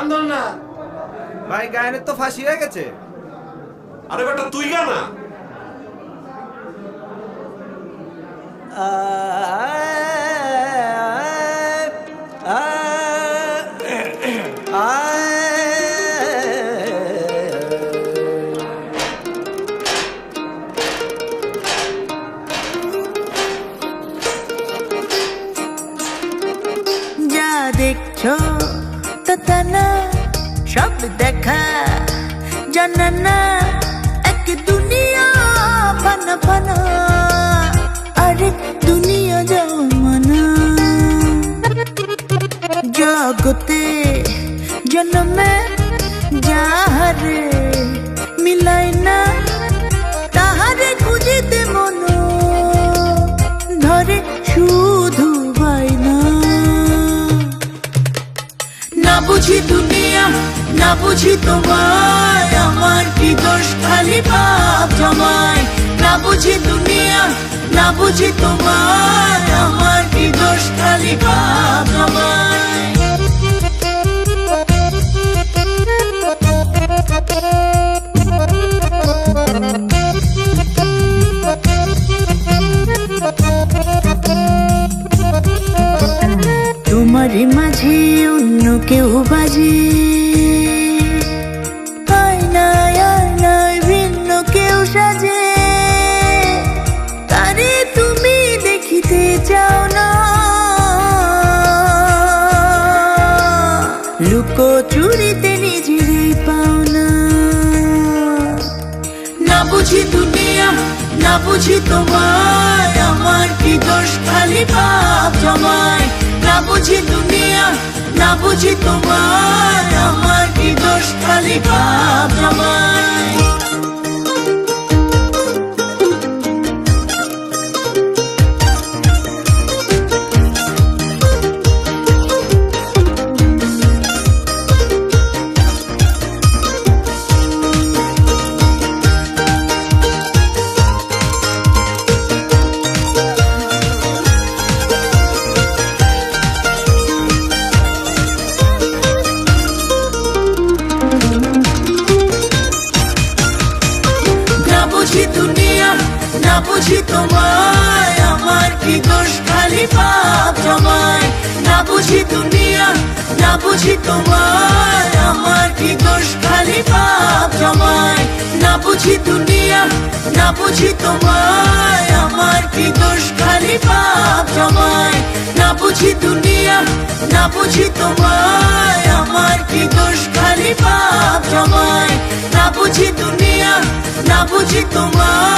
গান ধর না। ভাই গায়নের তো ফাঁসি হয়ে গেছে। আরে বেটা তুই গা না। যা দেখছো তা না, সব দেখা জানা না, এক দুনিয়া ফানা ফানা, আরেক দুনিয়া জমানা। জগতে জন্মে যাহারে মিলাই না, তাহারে খুঁজিতে মন ধরে শুধু বাইনা। না বুঝি দুনিয়া, না বুঝি তোমায়, আমার কি দোষ খালি পাপ জমায়। না বুঝি দুনিয়া, না বুঝি তোমায়, আমার কি দোষ খালি পাপ জমায়। তোমারই মাঝে অন্য কেউ বাজে, আয়নায় আয়নায় ভিন্ন কেউ সাজে, তারে তুমি দেখিতে চাও না। লুকো চুরিতে নিজেরই পাও না। না বুঝি দুনিয়া, না বুঝি তোমায়, আমার কি দোষ খালি পাপ জমায়। না বুঝি দুনিয়া, না বুঝি তোমায়, আমার কি দোষ খালি পাপ জমায়। না বুঝি তোমায়, আমার কি দোষ খালি পাপ জমায়। না বুঝি দুনিয়া, না বুঝি তোমায়, আমার কি দোষ খালি পাপ জমায়। না বুঝি দুনিয়া, না বুঝি তোমায়, আমার কি দোষ খালি পাপ জমায়। না বুঝি দুনিয়া, না বুঝি তোমায়, আমার কি দোষ খালি পাপ জমায়। না বুঝি দুনিয়া, না বুঝি তোমায়।